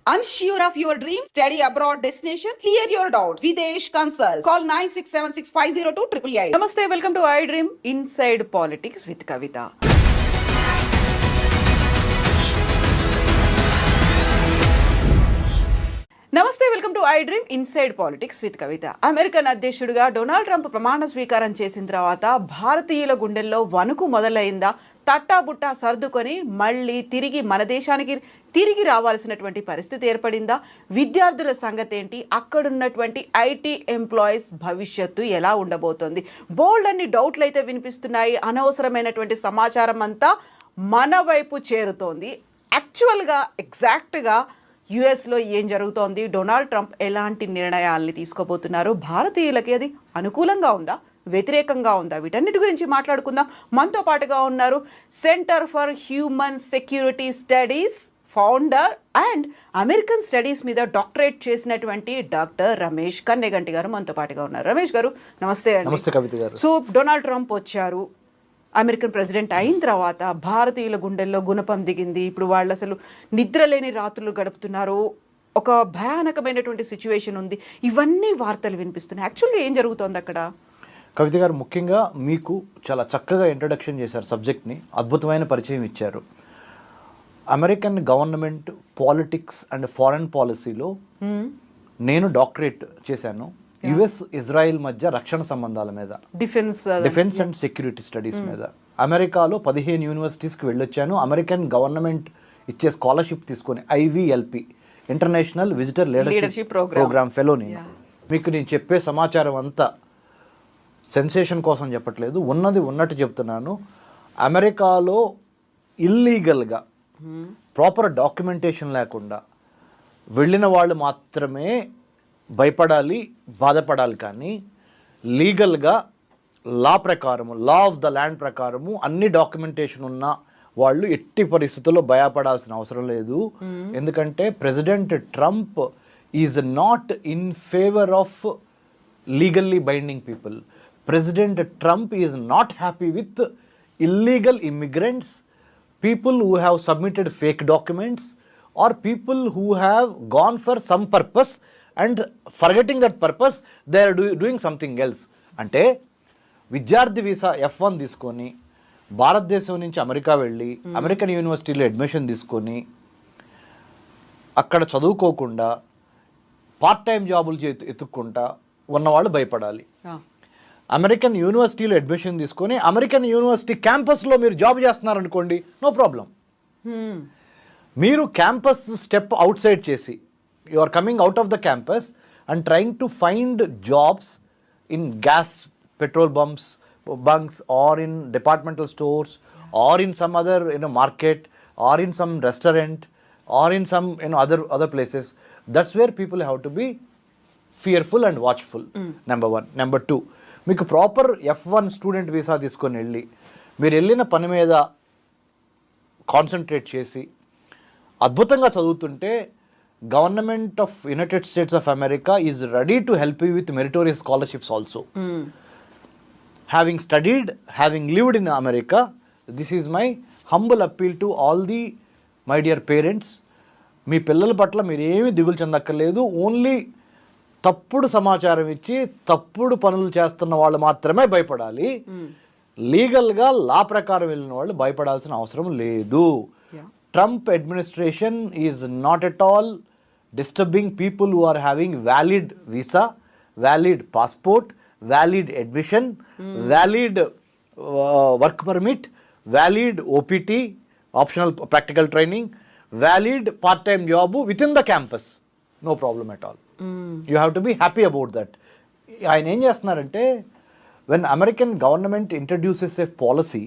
Unsure of your dream? Study abroad destination? Clear your doubts. Videsh Consult. Call 9676502888. నమస్తే, welcome to I dream inside politics with Kavitha. నమస్తే, welcome to I dream inside politics with Kavitha. American అధ్యక్షుడిగా Donald Trump ప్రమాణ స్వీకారం చేసిన తర్వాత భారతీయుల గుండెల్లో వణుకు మొదలైందా? తట్టాబుట్టా సర్దుకొని మళ్ళీ తిరిగి మన దేశానికి తిరిగి రావాల్సినటువంటి పరిస్థితి ఏర్పడిందా? విద్యార్థుల సంగతి ఏంటి? అక్కడున్నటువంటి ఐటీ ఎంప్లాయీస్ భవిష్యత్తు ఎలా ఉండబోతోంది? బోల్డ్ అన్ని డౌట్లు అయితే వినిపిస్తున్నాయి. అనవసరమైనటువంటి సమాచారం అంతా మన వైపు చేరుతోంది. యాక్చువల్గా ఎగ్జాక్ట్గా యుఎస్లో ఏం జరుగుతోంది? డొనాల్డ్ ట్రంప్ ఎలాంటి నిర్ణయాల్ని తీసుకోబోతున్నారు? భారతీయులకి అది అనుకూలంగా ఉందా, వ్యతిరేకంగా ఉందా? వీటన్నిటి గురించి మాట్లాడుకుందాం. మనతో పాటుగా ఉన్నారు centre for human security studies founder and American studies మీద డాక్టరేట్ చేసినటువంటి డాక్టర్ రమేష్ కన్నెగంటి గారు మనతో పాటుగా ఉన్నారు. రమేష్ గారు నమస్తే అండి. నమస్తే కవిత గారు. సో డొనాల్డ్ ట్రంప్ వచ్చారు, అమెరికన్ ప్రెసిడెంట్ అయిన తర్వాత భారతీయుల గుండెల్లో గుణపం దిగింది. ఇప్పుడు వాళ్ళు అసలు నిద్రలేని రాత్రులు గడుపుతున్నారు. ఒక భయానకమైనటువంటి సిచ్యువేషన్ ఉంది. ఇవన్నీ వార్తలు వినిపిస్తున్నాయి. యాక్చువల్గా ఏం జరుగుతోంది అక్కడ? కవిత గారు, ముఖ్యంగా మీకు చాలా చక్కగా ఇంట్రడక్షన్ చేశారు సబ్జెక్ట్ని, అద్భుతమైన పరిచయం ఇచ్చారు. American government politics and foreign పాలసీలో నేను డాక్టరేట్ చేశాను. యుఎస్ ఇజ్రాయిల్ మధ్య రక్షణ సంబంధాల మీద, డిఫెన్స్ అండ్ సెక్యూరిటీ స్టడీస్ మీద. అమెరికాలో 15 యూనివర్సిటీస్కి వెళ్ళొచ్చాను. అమెరికన్ గవర్నమెంట్ ఇచ్చే స్కాలర్షిప్ తీసుకొని IVLP, international visitor leadership programme fellow. మీకు నేను చెప్పే సమాచారం అంతా సెన్సేషన్ కోసం చెప్పట్లేదు, ఉన్నది ఉన్నట్టు చెప్తున్నాను. అమెరికాలో ఇల్లీగల్గా ప్రాపర్ డాక్యుమెంటేషన్ లేకుండా వెళ్ళిన వాళ్ళు మాత్రమే భయపడాలి, బాధపడాలి. కానీ లీగల్గా లా ప్రకారము, లా ఆఫ్ ద ల్యాండ్ ప్రకారము అన్ని డాక్యుమెంటేషన్ ఉన్న వాళ్ళు ఎట్టి పరిస్థితుల్లో భయపడాల్సిన అవసరం లేదు. ఎందుకంటే president Trump is not in favour of legally binding people. President Trump is not happy with illegal immigrants, people who have submitted fake documents, or people who have gone for some purpose and forgetting that purpose they are doing something else. అంటే విద్యార్థి visa F1 తీసుకొని భారతదేశం నుంచి America వెళ్ళి American యూనివర్సిటీలో admission తీసుకొని అక్కడ చదువుకోకుండా పార్ట్ టైం జాబులు ఎత్తుక్కుంటా ఉన్నవాళ్ళు భయపడాలి. అమెరికన్ యూనివర్సిటీలో అడ్మిషన్ తీసుకొని అమెరికన్ యూనివర్సిటీ క్యాంపస్లో మీరు జాబ్ చేస్తున్నారనుకోండి, నో ప్రాబ్లం. మీరు క్యాంపస్ స్టెప్ అవుట్ సైడ్ చేసి you are coming out of the campus and trying to find jobs in gas petrol bunks or in departmental stores or in some other market or in some restaurant or in some other places. That's where people have to be fearful and watchful. Number 1. Number 2, మీకు proper F1 student visa తీసుకొని వెళ్ళి మీరు వెళ్ళిన పని మీద concentrate చేసి అద్భుతంగా చదువుతుంటే government of United States of America is ready to help you with meritorious scholarships also. Having studied, having lived in America, this is my humble appeal to all the my dear parents. మీ పిల్లల పట్ల మీరు ఏమీ దిగులు చెందక్కర్లేదు. Only తప్పుడు సమాచారం ఇచ్చి తప్పుడు పనులు చేస్తున్న వాళ్ళు మాత్రమే భయపడాలి. లీగల్గా లా ప్రకారం వెళ్ళిన వాళ్ళు భయపడాల్సిన అవసరం లేదు. Trump administration is not at all disturbing people who are having valid visa, valid passport, valid admission, valid work permit, valid OPT optional practical training, valid part time job within the campus. No problem at all. You have to be happy about that. ఆయన ఏం చేస్తున్నారంటే, when American government introduces a policy,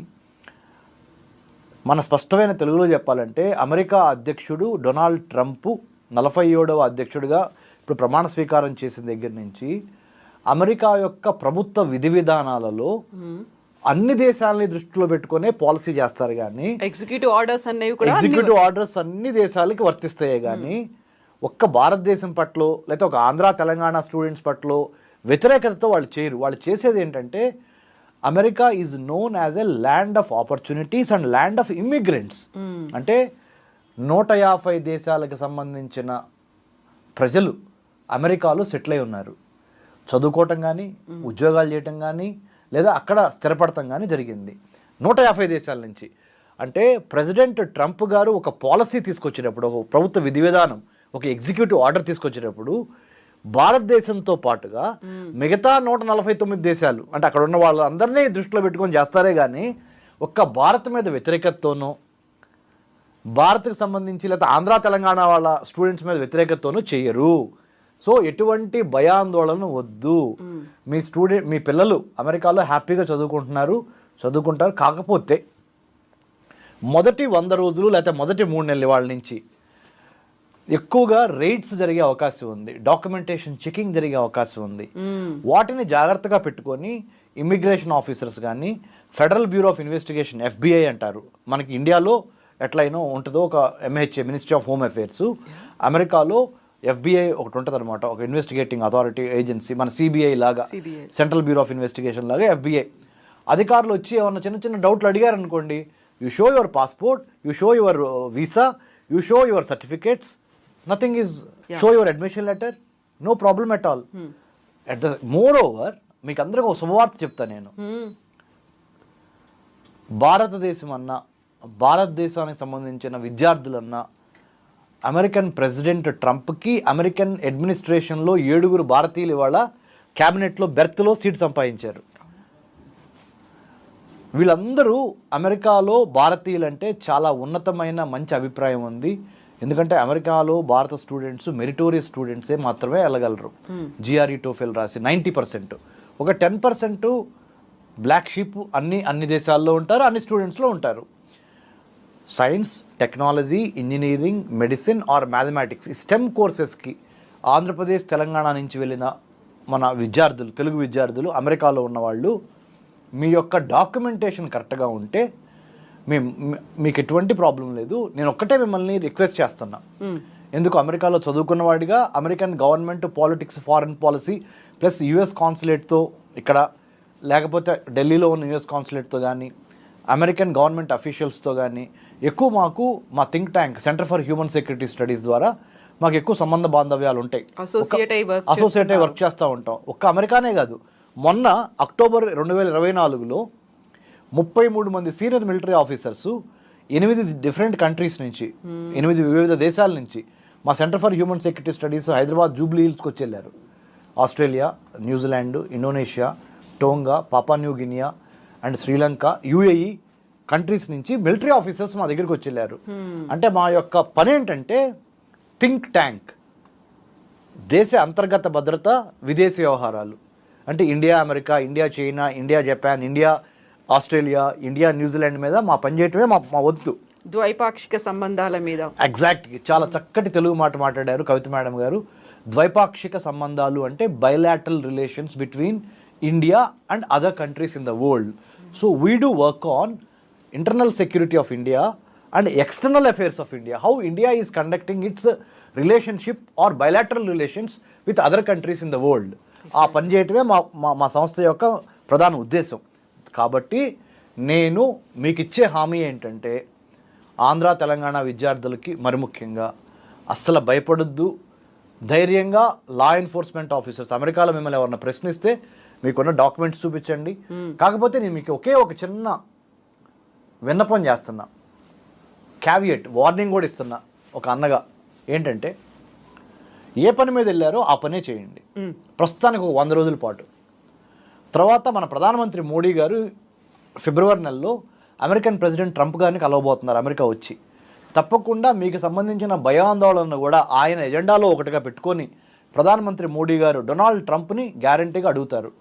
మన స్పష్టమైన తెలుగులో చెప్పాలంటే America అధ్యక్షుడు Donald Trump 47వ అధ్యక్షుడిగా ఇప్పుడు ప్రమాణ స్వీకారం చేసిన దగ్గర నుంచి అమెరికా యొక్క ప్రభుత్వ విధి విధానాలలో అన్ని దేశాలని దృష్టిలో పెట్టుకునే పాలసీ చేస్తారు. కానీ ఎగ్జిక్యూటివ్ ఆర్డర్స్ అన్ని దేశాలకి వర్తిస్తాయి. కానీ ఒక్క భారతదేశం పట్ల లేకపోతే ఒక ఆంధ్ర తెలంగాణ స్టూడెంట్స్ పట్ల వ్యతిరేకతతో వాళ్ళు చేయరు. వాళ్ళు చేసేది ఏంటంటే, America is known as a land of opportunities and land of immigrants. అంటే 150 దేశాలకు సంబంధించిన ప్రజలు అమెరికాలో సెటిల్ అయి ఉన్నారు. చదువుకోవటం కానీ, ఉద్యోగాలు చేయటం కానీ, లేదా అక్కడ స్థిరపడటం కానీ జరిగింది 150 దేశాల నుంచి. అంటే ప్రెసిడెంట్ ట్రంప్ గారు ఒక పాలసీ తీసుకొచ్చేటప్పుడు, ఒక ప్రభుత్వ విధి విధానం, ఒక ఎగ్జిక్యూటివ్ ఆర్డర్ తీసుకొచ్చేటప్పుడు భారతదేశంతో పాటుగా మిగతా 149 దేశాలు, అంటే అక్కడ ఉన్న వాళ్ళందరినీ దృష్టిలో పెట్టుకొని చేస్తారే కానీ ఒక్క భారత్ మీద వ్యతిరేకతతోనో, భారత్కు సంబంధించి లేదా ఆంధ్ర తెలంగాణ వాళ్ళ స్టూడెంట్స్ మీద వ్యతిరేకతతోనూ చేయరు. సో ఎటువంటి భయాందోళన వద్దు. మీ పిల్లలు అమెరికాలో హ్యాపీగా చదువుకుంటారు. కాకపోతే మొదటి 100 రోజులు లేకపోతే మొదటి 3 నెలల వాళ్ళ నుంచి ఎక్కువగా రైడ్స్ జరిగే అవకాశం ఉంది, డాక్యుమెంటేషన్ చెకింగ్ జరిగే అవకాశం ఉంది. వాటిని జాగ్రత్తగా పెట్టుకొని ఇమిగ్రేషన్ ఆఫీసర్స్ కానీ, federal bureau of investigation FBI అంటారు, మనకి ఇండియాలో ఎట్లయినా ఉంటుందో ఒక MHA ministry of home affairs, అమెరికాలో FBI ఒకటి ఉంటుంది అనమాట, ఒక ఇన్వెస్టిగేటింగ్ అథారిటీ ఏజెన్సీ, మన CBI లాగా, సెంట్రల్ బ్యూరో ఆఫ్ ఇన్వెస్టిగేషన్ లాగా FBI అధికారులు వచ్చి ఏమన్నా చిన్న డౌట్లు అడిగారు అనుకోండి, you show your passport, you show your visa, you show your certificates, nothing is show your admission letter, no problem at all. More over మీకు అందరికీ ఒక శుభవార్త చెప్తా నేను. భారతదేశానికి సంబంధించిన విద్యార్థులన్నా అమెరికన్ ప్రెసిడెంట్ ట్రంప్కి అమెరికన్ అడ్మినిస్ట్రేషన్లో 7 భారతీయులు ఇవాళ క్యాబినెట్లో బెర్త్లో సీట్ సంపాదించారు. వీళ్ళందరూ అమెరికాలో భారతీయులంటే చాలా ఉన్నతమైన మంచి అభిప్రాయం ఉంది. ఎందుకంటే అమెరికాలో భారత స్టూడెంట్స్ మెరిటోరియస్ స్టూడెంట్సే మాత్రమే వెళ్ళగలరు. GRE టోఫెల్ రాసి 90%, ఒక 10% బ్లాక్ షీప్ అన్ని దేశాల్లో ఉంటారు, అన్ని స్టూడెంట్స్లో ఉంటారు. Science, technology, engineering, medicine or mathematics stem కోర్సెస్కి Andhra Pradesh, Telangana నుంచి వెళ్ళిన మన విద్యార్థులు, తెలుగు విద్యార్థులు అమెరికాలో ఉన్నవాళ్ళు, మీ యొక్క డాక్యుమెంటేషన్ కరెక్ట్గా ఉంటే మీకు ఎటువంటి ప్రాబ్లం లేదు. నేను ఒక్కటే మిమ్మల్ని రిక్వెస్ట్ చేస్తున్నా, ఎందుకు అమెరికాలో చదువుకున్నవాడిగా American government politics, foreign policy plus US కాన్సులేట్తో ఇక్కడ, లేకపోతే ఢిల్లీలో ఉన్న US కాన్సులేట్తో కానీ, అమెరికన్ గవర్నమెంట్ అఫీషియల్స్తో కానీ ఎక్కువ మా think tank centre for human security studies ద్వారా మాకు ఎక్కువ సంబంధ బాంధవ్యాలు ఉంటాయి, అసోసియేట్ అయి వర్క్ చేస్తూ ఉంటాం. ఒక్క అమెరికానే కాదు, మొన్న అక్టోబర్ 2024లో 33 మంది senior military officers 8 different countries నుంచి, 8 వివిధ దేశాల నుంచి మా centre for human security studies Hyderabad Jubilee హిల్స్కి వచ్చి వెళ్ళారు. ఆస్ట్రేలియా, న్యూజిలాండ్, ఇండోనేషియా, టోంగా, పాపా new Guinea and Sri Lanka, UAE countries నుంచి మిలిటరీ ఆఫీసర్స్ మా దగ్గరికి వచ్చి వెళ్ళారు. అంటే మా యొక్క పని ఏంటంటే థింక్ ట్యాంక్, దేశ అంతర్గత భద్రత, విదేశీ వ్యవహారాలు, అంటే India America, India China, India Japan, India Australia, India New Zealand మీద మా పని చేయటమే మా వంతు. ద్వైపాక్షిక సంబంధాల మీద ఎగ్జాక్ట్గా చాలా చక్కటి తెలుగు మాట మాట్లాడారు కవిత మేడం గారు. ద్వైపాక్షిక సంబంధాలు అంటే bilateral relations between India and other countries in the world. So we do work on internal security of India and external affairs of India, how India is conducting its relationship or bilateral relations with other countries in the world. ఆ పని చేయటమే మా సంస్థ యొక్క ప్రధాన ఉద్దేశం. కాబట్టి నేను మీకు ఇచ్చే హామీ ఏంటంటే ఆంధ్ర తెలంగాణ విద్యార్థులకి మరి ముఖ్యంగా అస్సలు భయపడొద్దు, ధైర్యంగా లా ఎన్ఫోర్స్మెంట్ ఆఫీసర్స్ అమెరికాలో మిమ్మల్ని ఎవరన్నా ప్రశ్నిస్తే మీకున్న డాక్యుమెంట్స్ చూపించండి. కాకపోతే నేను మీకు ఒక చిన్న విన్నపం చేస్తున్నా, క్యావియట్ వార్నింగ్ కూడా ఇస్తున్నా ఒక అన్నగా, ఏంటంటే ఏ పని మీద వెళ్ళారో ఆ పనే చేయండి ప్రస్తుతానికి ఒక 100 రోజుల పాటు. తర్వాత మన ప్రధానమంత్రి మోడీ గారు ఫిబ్రవరి నెలలో అమెరికన్ ప్రెసిడెంట్ ట్రంప్ గారిని కలవబోతున్నారు అమెరికా వచ్చి. తప్పకుండా మీకు సంబంధించిన భయాందోళనను కూడా ఆయన ఎజెండాలో ఒకటిగా పెట్టుకొని ప్రధానమంత్రి మోడీ గారు డొనాల్డ్ ట్రంప్ని గ్యారంటీగా అడుగుతారు.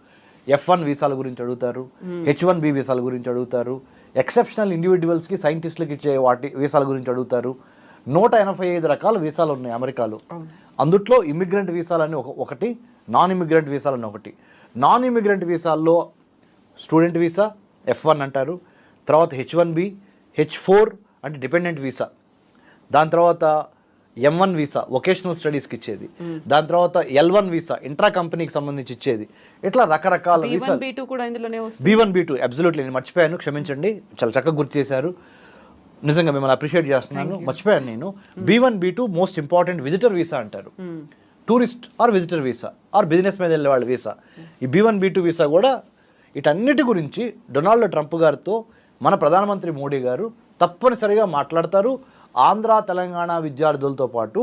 F1 వీసాల గురించి అడుగుతారు, H1B వీసాల గురించి అడుగుతారు, ఎక్సెప్షనల్ ఇండివిజువల్స్కి సైంటిస్టులకి ఇచ్చే వాటి వీసాల గురించి అడుగుతారు. 185 రకాల వీసాలు ఉన్నాయి అమెరికాలో. అందుట్లో ఇమిగ్రెంట్ వీసాలని ఒకటి, నాన్ ఇమిగ్రెంట్ వీసాలని ఒకటి. నాన్ ఇమిగ్రెంట్ వీసాల్లో స్టూడెంట్ వీసా F1 అంటారు, తర్వాత H1B, H4 అంటే డిపెండెంట్ వీసా, దాని తర్వాత M1 వీసా వొకేషనల్ స్టడీస్కి ఇచ్చేది, దాని తర్వాత L1 వీసా ఇంట్రా కంపెనీకి సంబంధించి ఇచ్చేది. ఇట్లా రకరకాల వీసాలు. B1, B2 అబ్సల్యూట్లీ, నేను మర్చిపోయాను, క్షమించండి, చాలా చక్కగా గుర్తు చేశారు. నిజంగా మిమ్మల్ని అప్రిషియేట్ చేస్తున్నాను. మర్చిపోయాను నేను. B1 B2 most important visitor visa అంటారు. Tourist or visitor visa or business మీద వెళ్ళే వాళ్ళ వీసా. ఈ B1 B2 వీసా కూడా వీటన్నిటి గురించి డొనాల్డ్ ట్రంప్ గారితో మన ప్రధానమంత్రి మోడీ గారు తప్పనిసరిగా మాట్లాడతారు. ఆంధ్ర తెలంగాణ విద్యార్థులతో పాటు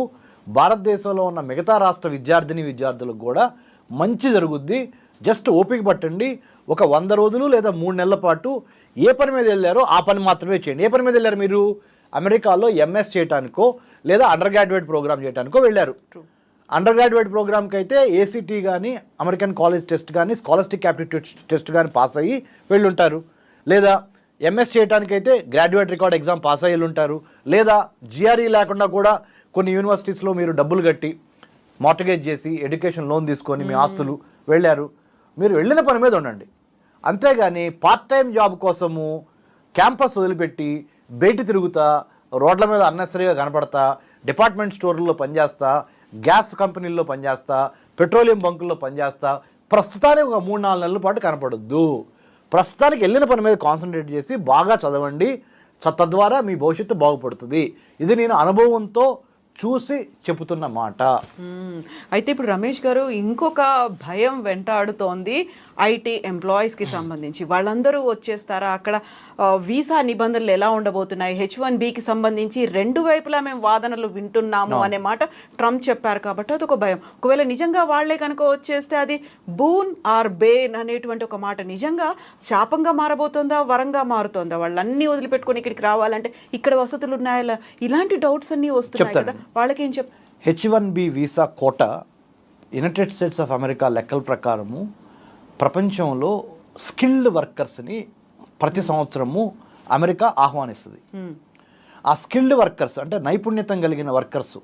భారతదేశంలో ఉన్న మిగతా రాష్ట్ర విద్యార్థులకు కూడా మంచి జరుగుద్ది. జస్ట్ ఓపిక పట్టండి. ఒక 100 రోజులు లేదా 3 నెలల పాటు ఏ పని మీద వెళ్ళారో ఆ పని మాత్రమే చేయండి. ఏ పని మీద వెళ్ళారు మీరు? అమెరికాలో MS చేయడానికో లేదా అండర్ గ్రాడ్యుయేట్ ప్రోగ్రామ్ చేయడానికో వెళ్ళారు. అండర్ గ్రాడ్యుయేట్ ప్రోగ్రామ్కి అయితే ACT కానీ అమెరికన్ కాలేజ్ టెస్ట్ కానీ స్కాలర్స్టిక్ యాప్టిట్యూడ్ టెస్ట్ కానీ పాస్ అయ్యి వెళ్ళుంటారు. లేదా MS చేయడానికైతే గ్రాడ్యుయేట్ రికార్డ్ ఎగ్జామ్ పాస్ అయ్యి ఉంటారు. లేదా GRE లేకుండా కూడా కొన్ని యూనివర్సిటీస్లో మీరు డబ్బులు కట్టి మార్టిగేజ్ చేసి ఎడ్యుకేషన్ లోన్ తీసుకొని మీ ఆస్తులు వెళ్ళారు. మీరు వెళ్ళిన పని మీద ఉండండి. అంతేగాని పార్ట్ టైం జాబ్ కోసము క్యాంపస్ వదిలిపెట్టి బయట తిరుగుతా, రోడ్ల మీద అన్నెసరీగా కనపడతా, డిపార్ట్మెంట్ స్టోర్లలో పనిచేస్తా, గ్యాస్ కంపెనీల్లో పనిచేస్తా, పెట్రోలియం బంకుల్లో పనిచేస్తా ప్రస్తుతానికి ఒక 3-4 నెలల పాటు కనపడొద్దు. ప్రస్తుతానికి వెళ్ళిన పని మీద కాన్సన్ట్రేట్ చేసి బాగా చదవండి. తద్వారా మీ భవిష్యత్తు బాగుపడుతుంది. ఇది నేను అనుభవంతో చూసి చెబుతున్న మాట. అయితే ఇప్పుడు రమేష్ గారు ఇంకొక భయం వెంటాడుతోంది ఐటీ ఎంప్లాయీస్కి సంబంధించి. వాళ్ళందరూ వచ్చేస్తారా? అక్కడ వీసా నిబంధనలు ఎలా ఉండబోతున్నాయి? H1Bకి సంబంధించి 2 వైపులా మేము వాదనలు వింటున్నాము అనే మాట ట్రంప్ చెప్పారు కాబట్టి అదొక భయం. ఒకవేళ నిజంగా వాళ్లే కనుక వచ్చేస్తే అది బూన్ ఆర్ బేన్ అనేటువంటి ఒక మాట నిజంగా శాపంగా మారబోతుందా, వరంగా మారుతుందా? వాళ్ళన్నీ వదిలిపెట్టుకొని ఇక్కడికి రావాలంటే ఇక్కడ వసతులు ఉన్నాయా? ఇలాంటి డౌట్స్ అన్నీ వస్తున్నాయి కదా. వాళ్ళకేం H1B visa Kota United States of America లెక్కల ప్రకారము ప్రపంచంలో స్కిల్డ్ వర్కర్స్ని ప్రతి సంవత్సరము అమెరికా ఆహ్వానిస్తుంది. ఆ స్కిల్డ్ వర్కర్స్ అంటే నైపుణ్యతం కలిగిన వర్కర్స్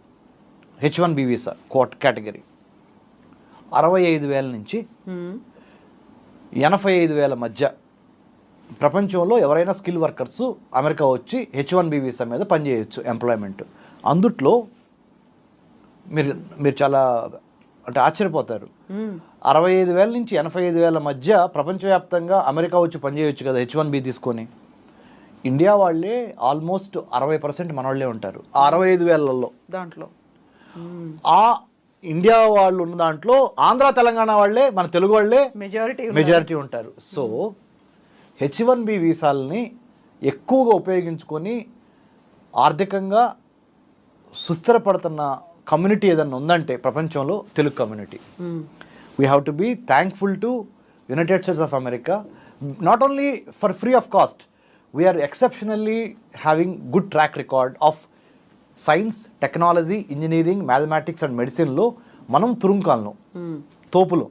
H1B వీసా కేటగిరీ 65,000 నుంచి 85,000 మధ్య ప్రపంచంలో ఎవరైనా స్కిల్ వర్కర్స్ అమెరికా వచ్చి H1B వీసా మీద పనిచేయచ్చు ఎంప్లాయ్మెంట్. అందుట్లో మీరు చాలా అంటే ఆశ్చర్యపోతారు. 65,000 నుంచి 85,000 మధ్య ప్రపంచవ్యాప్తంగా అమెరికా వచ్చి పనిచేయచ్చు కదా H1B తీసుకొని. ఇండియా వాళ్ళే ఆల్మోస్ట్ 60% మనవాళ్ళే ఉంటారు ఆ 65,000లో. దాంట్లో ఆ ఇండియా వాళ్ళు ఉన్న దాంట్లో ఆంధ్ర తెలంగాణ వాళ్ళే, మన తెలుగు వాళ్ళే మెజారిటీ ఉంటారు. సో H1B వీసాలని ఎక్కువగా ఉపయోగించుకొని ఆర్థికంగా సుస్థిరపడుతున్న కమ్యూనిటీ ఏదన్నా ఉందంటే ప్రపంచంలో Telugu community. We have to be thankful to United States of America, not only for free of cost. We are exceptionally having good track record of science, technology, engineering, mathematics and మెడిసిన్లో మనం తురుంకాలను తోపులు.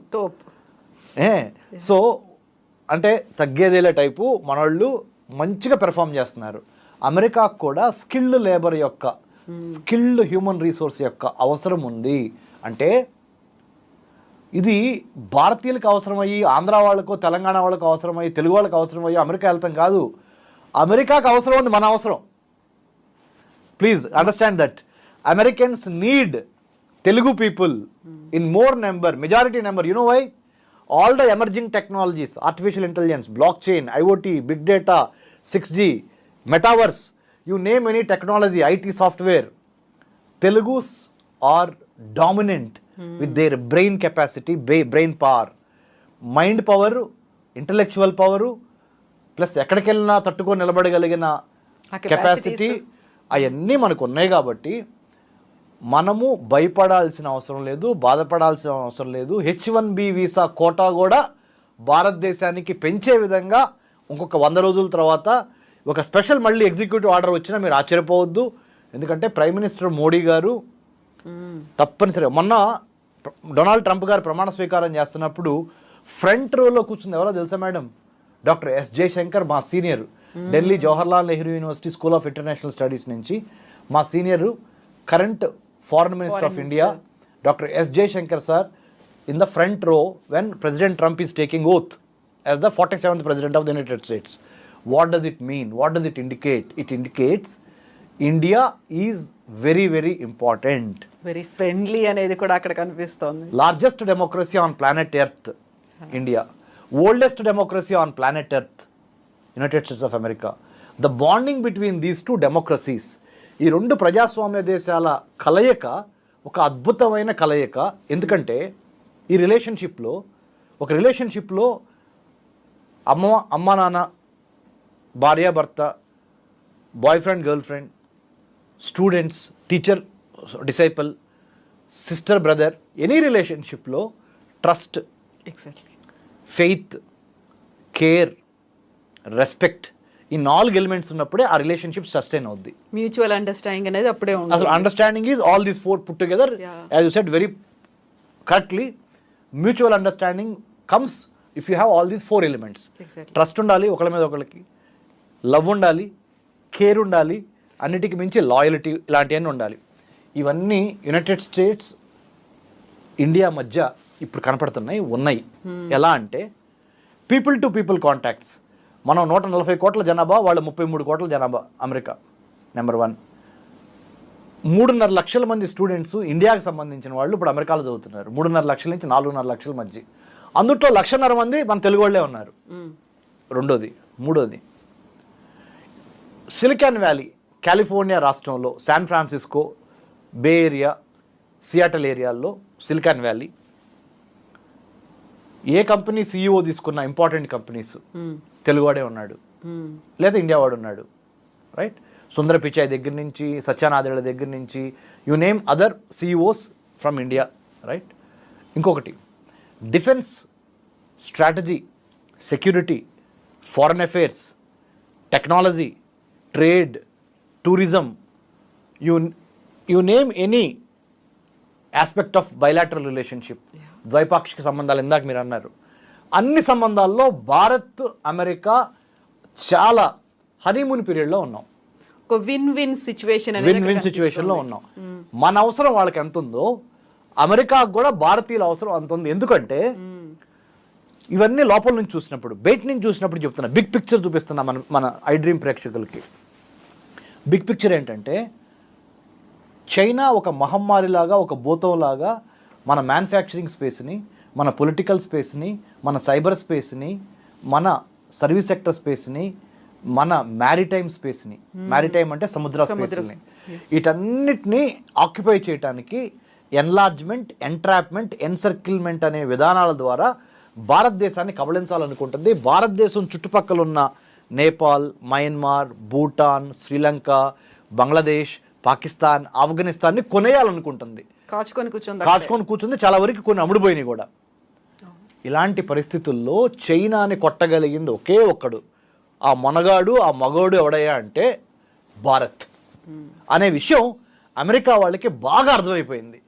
So అంటే తగ్గేదేలే type మనోళ్ళు మంచిగా perform చేస్తున్నారు. అమెరికాకు కూడా skilled labour యొక్క, స్కిల్డ్ హ్యూమన్ రిసోర్స్ యొక్క అవసరం ఉంది. అంటే ఇది భారతీయులకు అవసరమయ్యి, ఆంధ్ర వాళ్ళకు, తెలంగాణ వాళ్ళకు అవసరమయ్యి, తెలుగు వాళ్ళకి అవసరమయ్యి అమెరికా వెళ్తాం కాదు. అమెరికాకు అవసరం ఉంది మన అవసరం. Please understand that. Americans need Telugu people in more number, majority number. You know why? All the emerging technologies, artificial intelligence, blockchain, IoT, big data, 6G, metaverse, you name any technology, IT software, Telugus are dominant with their brain capacity, brain power, mind power, intellectual power, plus ఎక్కడికి వెళ్ళినా తట్టుకొని నిలబడగలిగిన capacity అవన్నీ మనకు ఉన్నాయి. కాబట్టి మనము భయపడాల్సిన అవసరం లేదు, బాధపడాల్సిన అవసరం లేదు. H1B వీసా కోటా కూడా భారతదేశానికి పెంచే విధంగా ఇంకొక 100 రోజుల తర్వాత ఒక స్పెషల్ మళ్ళీ ఎగ్జిక్యూటివ్ ఆర్డర్ వచ్చినా మీరు ఆశ్చర్యపోవద్దు. ఎందుకంటే ప్రైమ్ మినిస్టర్ మోడీ గారు తప్పనిసరిగా మొన్న డొనాల్డ్ ట్రంప్ గారు ప్రమాణ స్వీకారం చేస్తున్నప్పుడు ఫ్రంట్ రోలో కూర్చుంది ఎవరో తెలుసా మేడం? Doctor S. జయశంకర్, మా senior, Delhi Jawaharlal Nehru university school of international studies నుంచి మా senior, current foreign minister of India, doctor S. Jaishankar sir in the front row when President Trump is taking oath as the 47th President of the United States. What does it mean? What does it indicate? It indicates India is very, very important. Very friendly అనేది కూడా అక్కడ కనిపిస్తోంది. Largest democracy on planet Earth, India. Oldest democracy on planet Earth, United States of America. The bonding between these two democracies, ఈ రెండు ప్రజాస్వామ్య దేశాల కలయిక ఒక అద్భుతమైన కలయిక. ఎందుకంటే ఈ రిలేషన్షిప్లో అమ్మ నాన్న, భార్య భర్త, boy friend girl friend, students, teacher disciple, sister brother, any రిలేషన్షిప్లో trust, exactly, faith, care, respect, ఈ 4 ఎలిమెంట్స్ ఉన్నప్పుడే ఆ రిలేషన్షిప్ సస్టైన్ అవుద్ది. మ్యూచువల్ అండర్స్టాండింగ్ అనేది అప్పుడే అసలు ఉంటుంది. Understanding is all these 4 put together. As you said very correctly, mutual understanding comes if you have all these 4 elements. Exactly. Trust ఉండాలి ఒకళ్ళ మీద ఒకళ్ళకి, లవ్ ఉండాలి, కేర్ ఉండాలి, అన్నిటికీ మించి లాయల్టీ, ఇలాంటివన్నీ ఉండాలి. ఇవన్నీ యునైటెడ్ స్టేట్స్ ఇండియా మధ్య ఇప్పుడు కనపడుతున్నాయి, ఉన్నాయి. ఎలా అంటే పీపుల్ టు పీపుల్ కాంటాక్ట్స్. మనం 140 కోట్ల జనాభా, వాళ్ళు 33 కోట్ల జనాభా. America number 1. 3.5 లక్షల మంది స్టూడెంట్స్ ఇండియాకి సంబంధించిన వాళ్ళు ఇప్పుడు అమెరికాలో చదువుతున్నారు. 3.5 లక్షల నుంచి 4.5 లక్షల మధ్య. అందుట్లో 1.5 మంది మన తెలుగు వాళ్ళే ఉన్నారు. రెండోది. మూడోది, సిలికాన్ వ్యాలీ, కాలిఫోర్నియా రాష్ట్రంలో శాన్ ఫ్రాన్సిస్కో, బే ఏరియా, సియాటల్ ఏరియాల్లో సిలికాన్ వ్యాలీ ఏ కంపెనీ CEO తీసుకున్న ఇంపార్టెంట్ కంపెనీస్ తెలుగువాడే ఉన్నాడు, లేదా ఇండియా వాడు ఉన్నాడు. రైట్? సుందర పిచాయ్ దగ్గర నుంచి, సత్యానాదేళ్ల దగ్గర నుంచి, you name other CEOs from India. Right? ఇంకొకటి, defence, strategy, security, foreign affairs, technology, trade, tourism, you name any aspect of bilateral relationship, ద్వైపాక్షిక సంబంధాలు ఇందాక మీరు అన్నారు, అన్ని సంబంధాల్లో భారత్ అమెరికా చాలా హనీమూన్ పీరియడ్లో ఉన్నాం. ఒక విన్ విన్ సిచ్యువేషన్లో ఉన్నాం. మన అవసరం వాళ్ళకి ఎంత ఉందో అమెరికాకు కూడా భారతీయుల అవసరం అంత ఉంది. ఎందుకంటే ఇవన్నీ లోపల నుంచి చూసినప్పుడు, బయట నుంచి చూసినప్పుడు చెప్తున్నా, బిగ్ పిక్చర్ చూపిస్తున్నా మన ఐ డ్రీమ్ ప్రేక్షకులకి. బిగ్ పిక్చర్ ఏంటంటే, చైనా ఒక మహమ్మారిలాగా, ఒక భూతంలాగా మన మ్యానుఫ్యాక్చరింగ్ స్పేస్ని, మన పొలిటికల్ స్పేస్ని, మన సైబర్ స్పేస్ని, మన సర్వీస్ సెక్టర్ స్పేస్ని, మన మ్యారిటైమ్ స్పేస్ని, మ్యారిటైమ్ అంటే సముద్ర స్పేస్ని, వీటన్నిటిని ఆక్యుపై చేయడానికి ఎన్లార్జ్మెంట్, ఎంట్రాప్మెంట్, ఎన్సర్కిల్మెంట్ అనే విధానాల ద్వారా భారతదేశాన్ని కబళించాలనుకుంటుంది. భారతదేశం చుట్టుపక్కల ఉన్న నేపాల్, మయన్మార్, భూటాన్, శ్రీలంక, బంగ్లాదేశ్, పాకిస్తాన్, ఆఫ్ఘనిస్తాన్ని కొనేయాలనుకుంటుంది. కాచుకొని కూర్చుంది. చాలా వరకు కొన్ని అమ్ముడుపోయినాయి కూడా. ఇలాంటి పరిస్థితుల్లో చైనాని కొట్టగలిగింది ఒకే ఒక్కడు, ఆ మొనగాడు, ఆ మగోడు ఎవడయ్యా అంటే భారత్ అనే విషయం అమెరికా వాళ్ళకి బాగా అర్థమైపోయింది.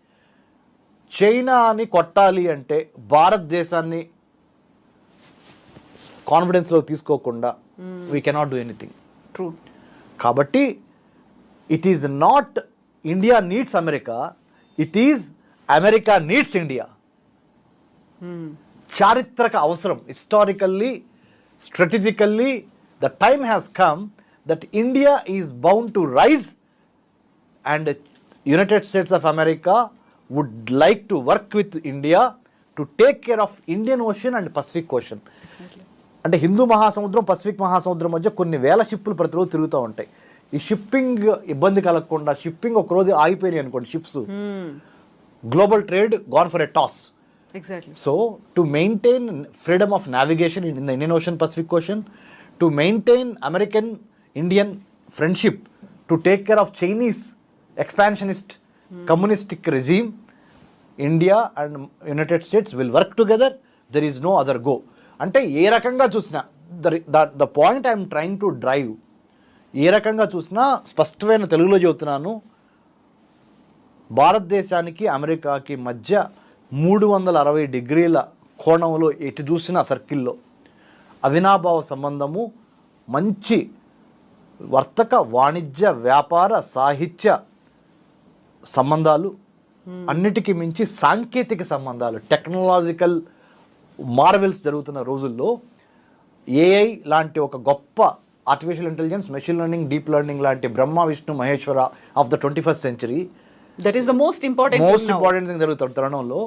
చైనాని కొట్టాలి అంటే భారతదేశాన్ని కాన్ఫిడెన్స్లో తీసుకోకుండా we cannot do anything. True. కాబట్టి it is not India needs America, it is America needs India. చారిత్రక అవసరం, historically, strategically the time has come that India is bound to rise and United States of America would like to work with India to take care of Indian Ocean and Pacific Ocean. అంటే హిందూ మహాసముద్రం, Pacific మహాసముద్రం మధ్య కొన్ని వేల షిప్పులు ప్రతిరోజు తిరుగుతూ ఉంటాయి. ఈ షిప్పింగ్ ఇబ్బంది కలగకుండా, షిప్పింగ్ ఒక రోజు ఆగిపోయినాయి అనుకోండి ships, global trade gone for a toss. Exactly. So to maintain freedom of navigation in the Indian Ocean, Pacific Ocean, to maintain American Indian friendship, to take care of Chinese expansionist communistic regime, India and United States will work together. There is no other go. అంటే ఏ రకంగా చూసినా the point I am trying to drive, ఏ రకంగా చూసినా స్పష్టమైన తెలుగులో చెబుతున్నాను, భారతదేశానికి అమెరికాకి మధ్య 360 డిగ్రీల కోణంలో ఎటు చూసిన సర్కిల్లో అవినాభావ సంబంధము, మంచి వర్తక, వాణిజ్య, వ్యాపార, సాహిత్య సంబంధాలు, అన్నిటికీ మించి సాంకేతిక సంబంధాలు, టెక్నాలజికల్ మార్వెల్స్ జరుగుతున్న రోజుల్లో AI లాంటి ఒక గొప్ప artificial intelligence, machine learning, deep learning లాంటి Brahma, Vishnu, Maheshwara of the 21st century, that is the most important thing జరుగుతున్న తరుణంలో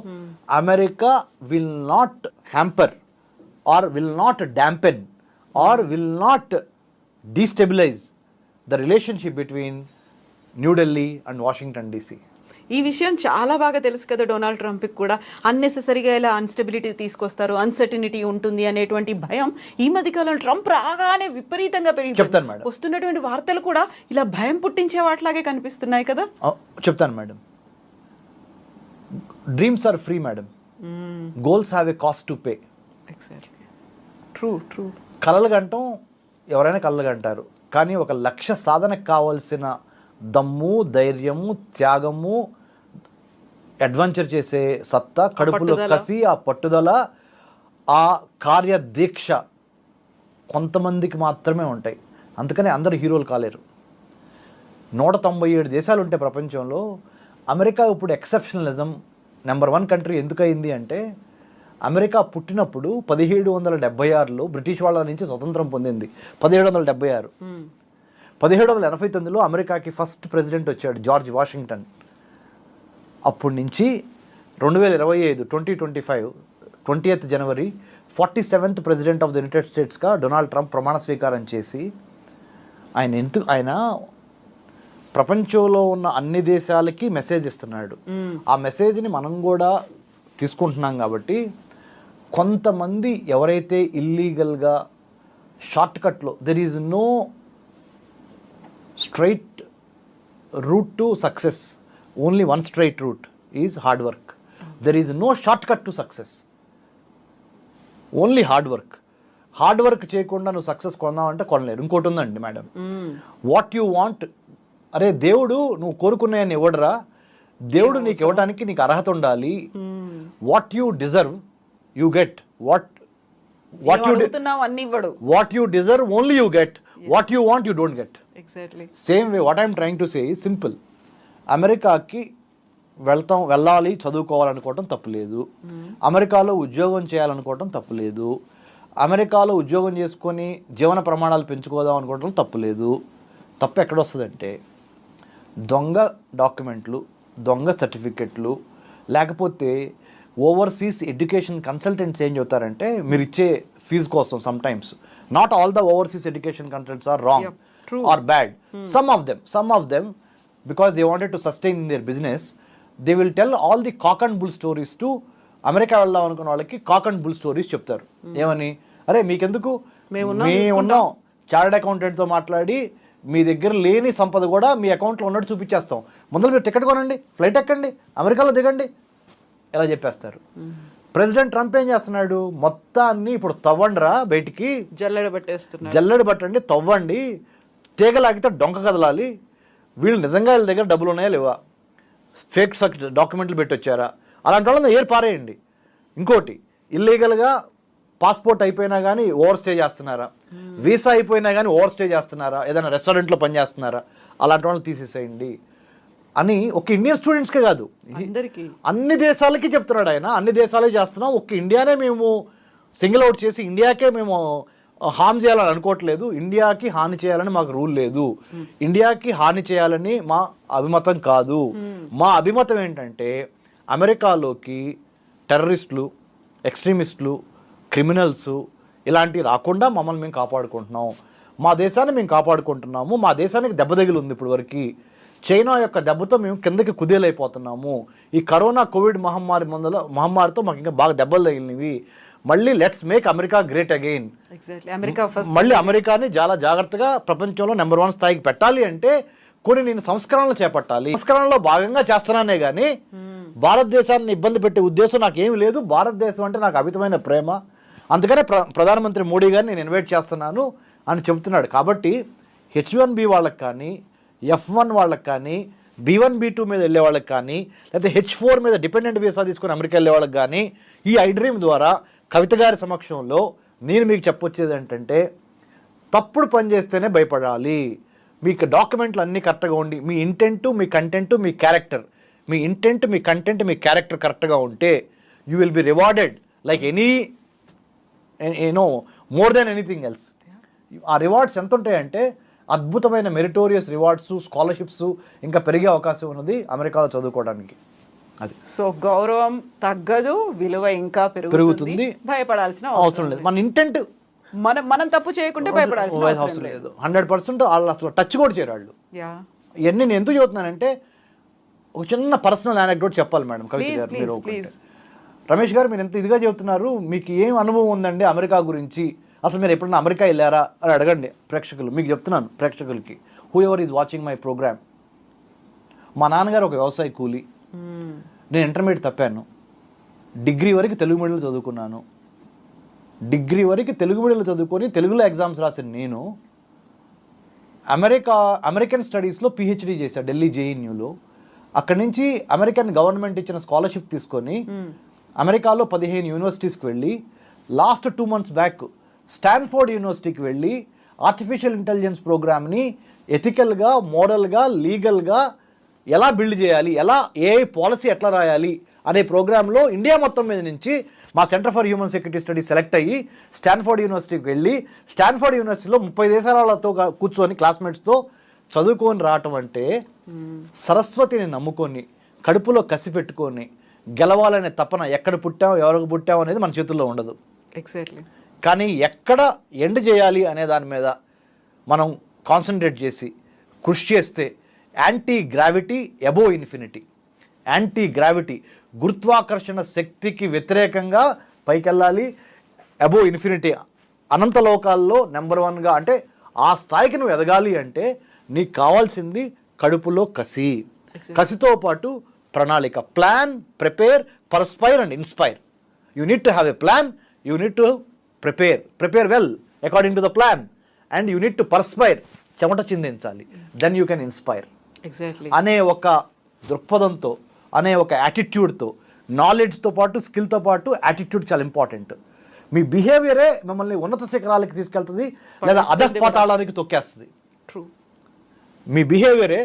America will not hamper or will not dampen or will not destabilize the relationship between New Delhi and Washington DC. ఈ విషయం చాలా బాగా తెలుసు కదా Donald ట్రంప్కి కూడా. అన్నెసెసరీగా ఇలా అన్స్టెబిలిటీ తీసుకొస్తారు, అన్సర్టినిటీ ఉంటుంది అనేటువంటి భయం ఈ మధ్యకాలం ట్రంప్ రాగానే విపరీతంగా చెప్తాను మేడం. వస్తున్నటువంటి వార్తలు కూడా ఇలా భయం పుట్టించే వాటిలాగే కనిపిస్తున్నాయి కదా. చెప్తాను madam. Dreams are free madam, goals have a cost to pay. Exactly, true true. కలలు గంటం ఎవరైనా కలలు గంటారు, కానీ ఒక లక్ష్య సాధనకు కావాల్సిన దమ్ము, ధైర్యము, త్యాగము, అడ్వెంచర్ చేసే సత్తా, కడుపులో కసి, ఆ పట్టుదల, ఆ కార్యదీక్ష కొంతమందికి మాత్రమే ఉంటాయి. అందుకని అందరు హీరోలు కాలేరు. 197 దేశాలు ఉంటాయి ప్రపంచంలో. అమెరికా ఇప్పుడు ఎక్సెప్షనలిజం నెంబర్ 1 కంట్రీ ఎందుకు అయింది అంటే, అమెరికా పుట్టినప్పుడు 1776లో బ్రిటిష్ వాళ్ళ నుంచి స్వతంత్రం పొందింది. 1776. 1789లో అమెరికాకి ఫస్ట్ ప్రెసిడెంట్ వచ్చాడు, జార్జ్ వాషింగ్టన్. అప్పటి నుంచి 2025 2025 20th January 47th president of the United స్టేట్స్గా డొనాల్డ్ ట్రంప్ ప్రమాణ స్వీకారం చేసి ఆయన ప్రపంచంలో ఉన్న అన్ని దేశాలకి మెసేజ్ ఇస్తున్నాడు. ఆ మెసేజ్ని మనం కూడా తీసుకుంటున్నాం. కాబట్టి కొంతమంది ఎవరైతే ఇల్లీగల్గా షార్ట్కట్లో, there is no straight route to success, only one straight route is hard work. There is no shortcut to success, only hard work. Hard work చేయకుండా నువ్వు సక్సెస్ కొందామంటే కొనలేరు. ఇంకోటి ఉందండి మేడం, వాట్ యు వాంట్. అరే దేవుడు నువ్వు కోరుకున్నాయని ఇవ్వడరా, దేవుడు నీకు ఇవ్వడానికి నీకు అర్హత ఉండాలి. What you deserve you get, what you deserve only you get, what you want you don't get. Exactly same way what I'm trying to say is simple. అమెరికాకి వెళ్ళాలి, చదువుకోవాలనుకోవటం తప్పులేదు. అమెరికాలో ఉద్యోగం చేయాలనుకోవటం తప్పులేదు. అమెరికాలో ఉద్యోగం చేసుకొని జీవన ప్రమాణాలు పెంచుకోదాం అనుకోవటం తప్పులేదు. తప్పు ఎక్కడ వస్తుందంటే, దొంగ డాక్యుమెంట్లు, దొంగ సర్టిఫికెట్లు, లేకపోతే ఓవర్సీస్ ఎడ్యుకేషన్ కన్సల్టెంట్స్ ఏం చెబుతారంటే, మీరు ఇచ్చే ఫీజు కోసం sometimes not all the overseas education consultants are wrong or bad. Some of them because they wanted to sustain their business, they will tell all the cock and bull stories to America వెళ్దాం అనుకున్న వాళ్ళకి. Cock and bull stories చెప్తారు. ఏమని, అరే మీకెందుకు, మేమున్నాం, chartered అకౌంటెంట్తో మాట్లాడి మీ దగ్గర లేని సంపద కూడా మీ అకౌంట్లో ఉన్నట్టు చూపించేస్తాం, ముందు మీరు టికెట్ కొనండి, ఫ్లైట్ ఎక్కండి, అమెరికాలో దిగండి, ఇలా చెప్పేస్తారు. ప్రెసిడెంట్ ట్రంప్ ఏం చేస్తున్నాడు, మొత్తాన్ని ఇప్పుడు తవ్వండిరా, బయటికి జల్లెడ పట్టండి, తవ్వండి, తీగలాగితే డొంక కదలాలి, వీళ్ళు నిజంగా వీళ్ళ దగ్గర డబ్బులు ఉన్నాయా లేవా, ఫేక్ డాక్యుమెంట్లు పెట్టి వచ్చారా, అలాంటి వాళ్ళని ఏర్ పారేయండి. ఇంకోటి, ఇల్లీగల్గా పాస్పోర్ట్ అయిపోయినా కానీ ఓవర్ స్టే చేస్తున్నారా, వీసా అయిపోయినా కానీ ఓవర్ స్టే చేస్తున్నారా, ఏదైనా రెస్టారెంట్లో పనిచేస్తున్నారా, అలాంటి వాళ్ళని తీసేసేయండి అని ఒక ఇండియన్ స్టూడెంట్స్కే కాదు, అన్ని దేశాలకి చెప్తున్నాడు ఆయన. అన్ని దేశాలే చేస్తున్నాం, ఒక్క ఇండియానే మేము సింగిల్ అవుట్ చేసి ఇండియాకే మేము హామ్ చేయాలని అనుకోవట్లేదు, ఇండియాకి హాని చేయాలని మాకు రూల్ లేదు, ఇండియాకి హాని చేయాలని మా అభిమతం కాదు. మా అభిమతం ఏంటంటే, అమెరికాలోకి టెర్రరిస్టులు, ఎక్స్ట్రీమిస్టులు, క్రిమినల్స్ ఇలాంటివి రాకుండా మమ్మల్ని మేము కాపాడుకుంటున్నాం, మా దేశాన్ని మేము కాపాడుకుంటున్నాము. మా దేశానికి దెబ్బ తగిలి ఉంది ఇప్పుడు వరకు, చైనా యొక్క దెబ్బతో మేము కిందకి కుదేలైపోతున్నాము. ఈ కరోనా కోవిడ్ మహమ్మారితో మాకు ఇంకా బాగా దెబ్బలు తగిలినవి. మళ్ళీ let's make America great again. మళ్ళీ అమెరికాని చాలా జాగ్రత్తగా ప్రపంచంలో నెంబర్ 1 స్థాయికి పెట్టాలి అంటే కొన్ని నేను సంస్కరణలు చేపట్టాలి. సంస్కరణలో భాగంగా చేస్తున్నానే కానీ భారతదేశాన్ని ఇబ్బంది పెట్టే ఉద్దేశం నాకేమీ లేదు. భారతదేశం అంటే నాకు అమితమైన ప్రేమ, అందుకనే ప్రధానమంత్రి మోడీ గారిని నేను ఇన్వైట్ చేస్తున్నాను అని చెబుతున్నాడు. కాబట్టి H1B వాళ్ళకి కానీ, F1 వాళ్ళకి కానీ, B1 B2 మీద వెళ్ళే వాళ్ళకి కానీ, లేకపోతే H4 మీద డిపెండెంట్ వీసా తీసుకుని అమెరికా వెళ్ళే వాళ్ళకి కానీ, ఈ ఐ డ్రీమ్ ద్వారా కవిత గారి సమక్షంలో నేను మీకు చెప్పొచ్చేది ఏంటంటే, తప్పుడు పని చేస్తేనే భయపడాలి. మీకు డాక్యుమెంట్లు అన్నీ కరెక్ట్గా ఉండి, మీ ఇంటెంట్, మీ కంటెంట్, మీ క్యారెక్టర్, మీ ఇంటెంట్, మీ కంటెంట్, మీ క్యారెక్టర్ కరెక్ట్గా ఉంటే you will be rewarded like more than anything else. ఆ రివార్డ్స్ ఎంత ఉంటాయంటే, అద్భుతమైన మెరిటోరియస్ రివార్డ్స్, స్కాలర్షిప్స్ ఇంకా పెరిగే అవకాశం ఉన్నది అమెరికాలో చదువుకోవడానికి. అది సో గౌరవం తగ్గదు, విలువ ఇంకా పెరుగుతుంది, భయపడాల్సిన అవసరం లేదు. మన ఇంటెంట్ మనం తప్పు చేయకుంటే భయపడాల్సిన అవసరం అవసరం లేదు. లేదు. 100% వాళ్ళు అసలు టచ్ కూడా చేయరు వాళ్ళు. యా ఇవన్నీ నేను ఎందుకు చెబుతున్నానంటే ఒక చిన్న పర్సనల్ యానెక్డోట్ చెప్పాలి మేడం కవిత Please, గారు please, మీరు please. ఒప్పుకుంటే. రమేష్ గారు మీరు ఎంత ఇదిగా చెబుతున్నారు, మీకు ఏం అనుభవం ఉందండి అమెరికా గురించి, అసలు మీరు ఎప్పుడైనా అమెరికా వెళ్ళారా అని అడగండి ప్రేక్షకులు. మీకు చెప్తున్నాను ప్రేక్షకులకి, whoever is watching my programme. మా నాన్నగారు ఒక వ్యవసాయ కూలి, నేను ఇంటర్మీడియట్ తప్పాను, డిగ్రీ వరకు తెలుగు మీడియంలో చదువుకున్నాను. డిగ్రీ వరకు తెలుగు మీడియంలో చదువుకొని తెలుగులో ఎగ్జామ్స్ రాసిన నేను అమెరికన్ స్టడీస్లో పిహెచ్డి చేశాను ఢిల్లీ జేఎన్యూలో. అక్కడి నుంచి అమెరికన్ గవర్నమెంట్ ఇచ్చిన స్కాలర్షిప్ తీసుకొని అమెరికాలో 15 యూనివర్సిటీస్కి వెళ్ళి లాస్ట్ 2 months బ్యాక్ స్టాన్ఫోర్డ్ యూనివర్సిటీకి వెళ్ళి ఆర్టిఫిషియల్ ఇంటెలిజెన్స్ ప్రోగ్రామ్ని ఎథికల్గా, మోరల్గా, లీగల్గా ఎలా బిల్డ్ చేయాలి, ఎలా ఏఐ పాలసీ ఎట్లా రాయాలి అనే ప్రోగ్రాంలో ఇండియా మొత్తం మీద నుంచి మా centre for human security studies select అయ్యి స్టాన్ఫోర్డ్ యూనివర్సిటీకి వెళ్ళి స్టాన్ఫోర్డ్ యూనివర్సిటీలో 30 దేశాలతో కూర్చొని క్లాస్మేట్స్తో చదువుకొని రావటం అంటే సరస్వతిని నమ్ముకొని కడుపులో కసి పెట్టుకొని గెలవాలనే తపన, ఎక్కడ పుట్టాం ఎవరికి పుట్టాం అనేది మన చేతుల్లో ఉండదు. ఎగ్జాక్ట్లీ. కానీ ఎక్కడ ఎండ్ చేయాలి అనే దాని మీద మనం కాన్సన్ట్రేట్ చేసి కృషి చేస్తే anti gravity above infinity, anti gravity గురుత్వాకర్షణ శక్తికి వ్యతిరేకంగా పైకెళ్ళాలి, అబోవ్ ఇన్ఫినిటీ అనంత లోకాల్లో నెంబర్ 1గా, అంటే ఆ స్థాయికి నువ్వు ఎదగాలి అంటే నీకు కావాల్సింది కడుపులో కసి, కసితో పాటు ప్రణాళిక. Plan, prepare, perspire and inspire. You need to have a plan, you need to prepare well according to the plan, and you need to perspire, చెమట చిందించాలి, then you can inspire exactly అనే ఒక దృక్పథంతో, అనే ఒక యాటిట్యూడ్తో, నాలెడ్జ్తో పాటు స్కిల్తో పాటు యాటిట్యూడ్ చాలా ఇంపార్టెంట్. మీ బిహేవియరే మిమ్మల్ని ఉన్నత శిఖరాలకి తీసుకెళ్తుంది లేదా అధఃపాతాళానికి తొక్కేస్తుంది. ట్రూ. మీ బిహేవియరే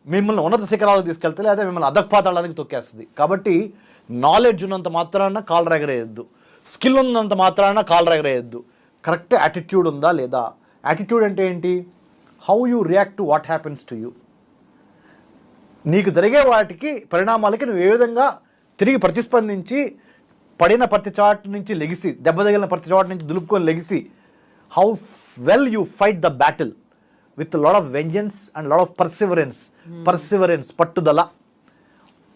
మిమ్మల్ని ఉన్నత శిఖరాలకు తీసుకెళ్తుంది లేదా మిమ్మల్ని అధఃపాతాళానికి తొక్కేస్తుంది. కాబట్టి నాలెడ్జ్ ఉన్నంత మాత్రాన కాలు రెగరేయద్దు, స్కిల్ ఉన్నంత మాత్రాన కాలు రెగరేయద్దు. కరెక్ట్ యాటిట్యూడ్ ఉందా లేదా? యాటిట్యూడ్ అంటే ఏంటి? How you react to what happens to you. నీకు జరిగే వాటికి పరిణామాలకి నువ్వు ఏ విధంగా తిరిగి ప్రతిస్పందించి పడిన ప్రతి చాటు నుంచి లెగిసి, దెబ్బ తగిలిన ప్రతి చాటు నుంచి దులుపుకొని లెగిసి, how well you fight the battle with lot of vengeance and lot of Perseverance, పట్టుదల.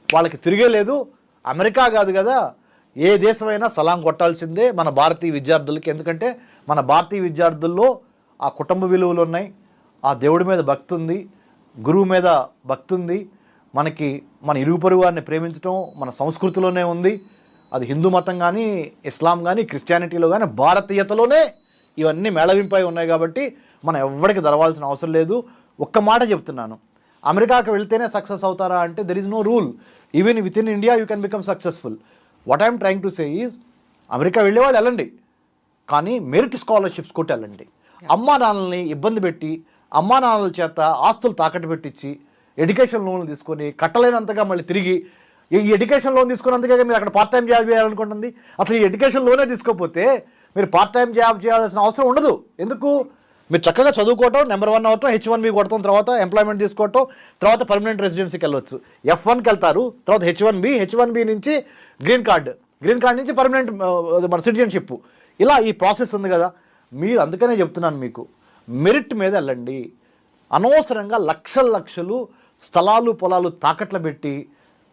వాళ్ళకి తిరిగే లేదు. అమెరికా కాదు కదా, ఏ దేశమైనా సలాం కొట్టాల్సిందే మన భారతీయ విద్యార్థులకి. ఎందుకంటే మన భారతీయ విద్యార్థుల్లో ఆ కుటుంబ విలువలు ఉన్నాయి, ఆ దేవుడి మీద భక్తి ఉంది, గురువు మీద భక్తి ఉంది, మనకి మన ఇరుగు పొరుగు వారిని ప్రేమించడం మన సంస్కృతిలోనే ఉంది. అది హిందూ మతం కానీ, ఇస్లాం కానీ, క్రిస్టియానిటీలో కానీ, భారతీయతలోనే ఇవన్నీ మేళవింపై ఉన్నాయి. కాబట్టి మనం ఎవరికి దరవాల్సిన అవసరం లేదు. ఒక్క మాట చెప్తున్నాను, అమెరికాకి వెళ్తేనే సక్సెస్ అవుతారా అంటే there is no rule. Even with in India you can become successful. What I'm trying to say is, America వెళ్ళేవాళ్ళు వెళ్ళండి, కానీ మెరిట్ స్కాలర్షిప్స్ కొట్టి వెళ్ళండి. అమ్మా నాన్నల్ని ఇబ్బంది పెట్టి, అమ్మా నాన్నల చేత ఆస్తులు తాకట్టు పెట్టించి, ఎడ్యుకేషన్ లోన్లు తీసుకొని కట్టలేనంతగా మళ్ళీ తిరిగి, ఈ ఎడ్యుకేషన్ లోన్ తీసుకున్నంతగా మీరు అక్కడ పార్ట్ టైం జాబ్ చేయాలనుకుంటుంది. అసలు ఈ ఎడ్యుకేషన్ లోనే తీసుకోకపోతే మీరు పార్ట్ టైం జాబ్ చేయాల్సిన అవసరం ఉండదు. ఎందుకు? మీరు చక్కగా చదువుకోవటం, నెంబర్ 1 అవటం, H1B కొడతాం, తర్వాత ఎంప్లాయ్మెంట్ తీసుకోవటం, తర్వాత పర్మనెంట్ రెసిడెన్సీకి వెళ్ళొచ్చు. F1కి వెళ్తారు, తర్వాత H1B నుంచి గ్రీన్ కార్డ్ నుంచి పర్మనెంట్ మన సిటిజన్షిప్. ఇలా ఈ ప్రాసెస్ ఉంది కదా. మీరు అందుకనే చెప్తున్నాను మీకు, మెరిట్ మీద వెళ్ళండి. అనవసరంగా లక్షలు స్థలాలు పొలాలు తాకట్లు పెట్టి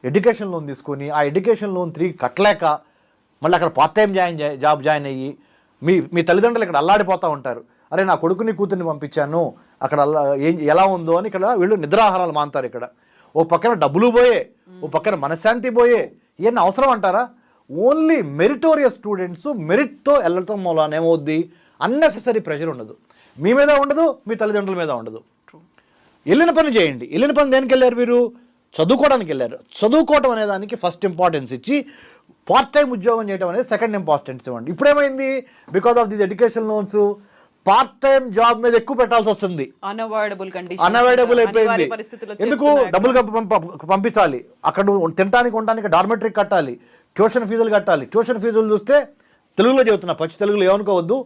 ఎడ్యుకేషన్ లోన్ తీసుకొని, ఆ ఎడ్యుకేషన్ లోన్ తిరిగి కట్టలేక మళ్ళీ అక్కడ పార్ట్ టైం జాబ్ జాయిన్ అయ్యి మీ తల్లిదండ్రులు ఇక్కడ అల్లాడిపోతూ ఉంటారు. అరే నా కొడుకుని కూతుర్ని పంపించాను, అక్కడ ఎలా ఉందో అని ఇక్కడ వీళ్ళు నిద్రాహారాలు మాంతారు. ఇక్కడ ఓ పక్కన డబ్బులు పోయే, ఓ పక్కన మనశ్శాంతి పోయే, ఇవన్నీ అవసరం అంటారా? ఓన్లీ మెరిటోరియస్ స్టూడెంట్స్ మెరిట్తో వెళ్ళటం మూలాన ఏమవుద్ది, అన్నెసెసరీ ప్రెషర్ ఉండదు, మీ మీద ఉండదు, మీ తల్లిదండ్రుల మీద ఉండదు. వెళ్ళిన పని చేయండి. వెళ్ళిన పని దేనికి వెళ్ళారు? మీరు చదువుకోవడానికి వెళ్ళారు. చదువుకోవటం అనే దానికి ఫస్ట్ ఇంపార్టెన్స్ ఇచ్చి పార్ట్ టైం ఉద్యోగం చేయడం అనేది సెకండ్ ఇంపార్టెన్స్ ఇవ్వండి. ఇప్పుడేమైంది, because of these education loans part time job మీద ఎక్కువ పెట్టాల్సి వస్తుంది. అన్అవాయిడబుల్ అయిపోయింది. ఎందుకు? డబ్బులు పంపించాలి, అక్కడ తినడానికి ఉండడానికి డార్మెటరీ కట్టాలి, ట్యూషన్ ఫీజులు కట్టాలి. ట్యూషన్ ఫీజులు చూస్తే తెలుగులో చెబుతున్నా, పచ్చి తెలుగులో ఏమనుకోవద్దు,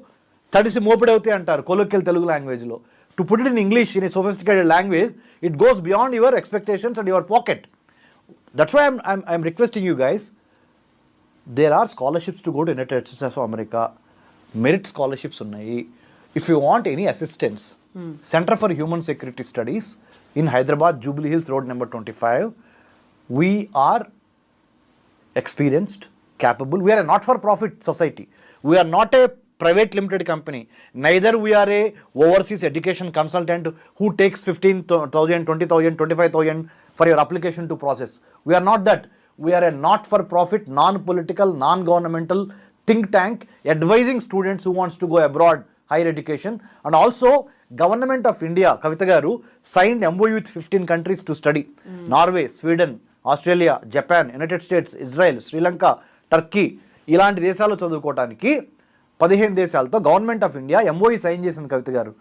తడిసి మోపిడవుతాయి అంటారు కొలోక్యల్ తెలుగు లాంగ్వేజ్లో. To put it in English in a sophisticated language, it goes beyond your expectations and your pocket. That's why I'm requesting you guys, there are scholarships to go to United States of America. Merit scholarships ఉన్నాయి. If you want any assistance, centre for human security studies in Hyderabad, Jubilee hills road number 25, we are experienced, capable. We are a not-for-profit society. We are not a private limited company. Neither we are a overseas education consultant who takes 15,000, 20,000, 25,000 for your application to process. We are not that. We are a not-for-profit, non-political, non-governmental think tank advising students who wants to go abroad, higher education. And also, Government of India, Kavita Garu, signed MOU with 15 countries to study. Norway, Sweden, Australia, Japan, United States, Israel, Sri Lanka, Turkey ఇలాంటి దేశాల్లో చదువుకోవడానికి 15 దేశాలతో government of India MOE sign చేసింది కవిత గారు.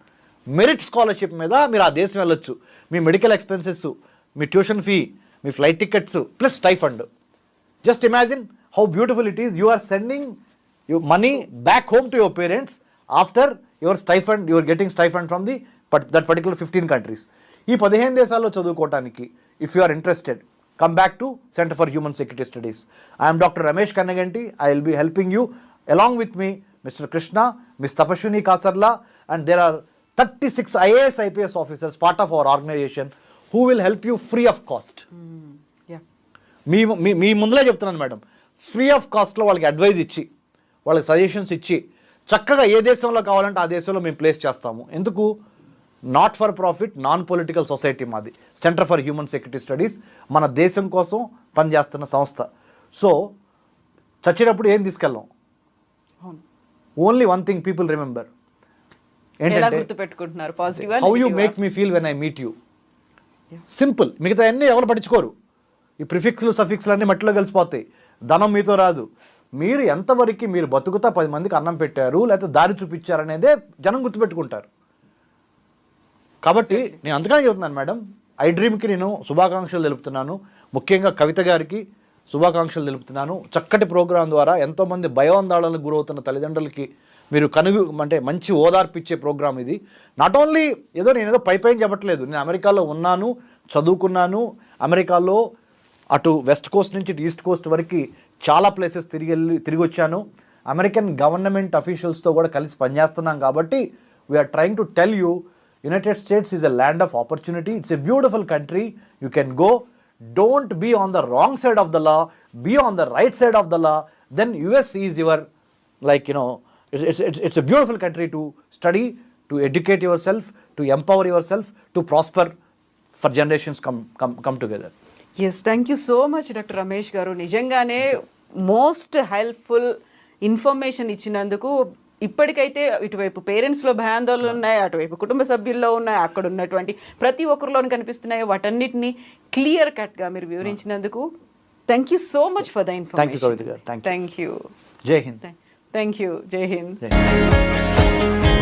Merit scholarship మీద మీరు ఆ దేశం వెళ్ళొచ్చు. మీ మెడికల్ ఎక్స్పెన్సెస్, మీ ట్యూషన్ ఫీ, మీ flight tickets plus stipend. Just imagine how beautiful it is. You are sending money back home to your parents after your stipend, your getting stipend from that particular 15 countries. ఈ 15 దేశాల్లో చదువుకోవడానికి if you are interested, come back to Center for Human Security Studies. I am Dr. Ramesh Kannaganti. I will be helping you. Along with me, Mr. Krishna, Ms. Tapashwini Kasarla, and there are 36 IAS IPS officers part of our organization who will help you free of cost. Yeah. మీ ముందులే చెప్తున్నాను madam, free of కాస్ట్లో వాళ్ళకి advise ఇచ్చి, వాళ్ళకి suggestions ఇచ్చి, చక్కగా ఏ దేశంలో కావాలంటే ఆ దేశంలో మేము ప్లేస్ చేస్తాము. ఎందుకు? Not for profit, non political society మాది, centre for human security studies. మన దేశం కోసం పనిచేస్తున్న సంస్థ. సో చచ్చినప్పుడు ఏం తీసుకెళ్ళాం? Only one thing people remember. గుర్తుపెట్టుకుంటున్నారు? Positive. How you make me feel when I meet you. Simple. మిగతా అన్నీ ఎవరు పట్టించుకోరు. ఈ ప్రిఫిక్స్లు సఫిక్స్లు అన్నీ మట్టిలో కలిసిపోతాయి. ధనం మీతో రాదు. మీరు ఎంతవరకు మీరు బతుకుతా 10 మందికి అన్నం పెట్టారు లేకపోతే దారి చూపించారు అనేదే జనం గుర్తుపెట్టుకుంటారు. కాబట్టి నేను అందుకనే చెబుతున్నాను మేడం, ఐ డ్రీమ్కి నేను శుభాకాంక్షలు తెలుపుతున్నాను. ముఖ్యంగా కవిత గారికి శుభాకాంక్షలు తెలుపుతున్నాను. చక్కటి ప్రోగ్రాం ద్వారా ఎంతోమంది భయాందోళనలకు గురవుతున్న తల్లిదండ్రులకి మీరు అంటే మంచి ఓదార్పిచ్చే ప్రోగ్రాం ఇది. నాట్ ఓన్లీ నేను పైన చెప్పట్లేదు. నేను అమెరికాలో ఉన్నాను, చదువుకున్నాను. అమెరికాలో అటు వెస్ట్ కోస్ట్ నుంచి ఇటు ఈస్ట్ కోస్ట్ వరకు చాలా ప్లేసెస్ తిరిగి వచ్చాను. అమెరికన్ గవర్నమెంట్ అఫీషియల్స్తో కూడా కలిసి పనిచేస్తున్నాం. కాబట్టి we are trying to tell you, United States is a land of opportunity. It's a beautiful country. You can go. Don't be on the wrong side of the law. Be on the right side of the law. Then US is your, it's a beautiful country to study, to educate yourself, to empower yourself, to prosper for generations come together. Yes, thank you so much doctor Ramesh గారు. నిజంగానే most helpful information ఇచ్చినందుకు. ఇప్పటికైతే ఇటువైపు పేరెంట్స్లో భయాందోళనలు ఉన్నాయి, అటువైపు కుటుంబ సభ్యుల్లో ఉన్నాయి, అక్కడ ఉన్నటువంటి ప్రతి ఒక్కరిలోనూ కనిపిస్తున్నాయి. వాటన్నిటిని క్లియర్ కట్గా మీరు వివరించినందుకు thank you so much for the information. Thank you. Thank you. జై హింద్. Thank you. జై హింద్. జై హింద్.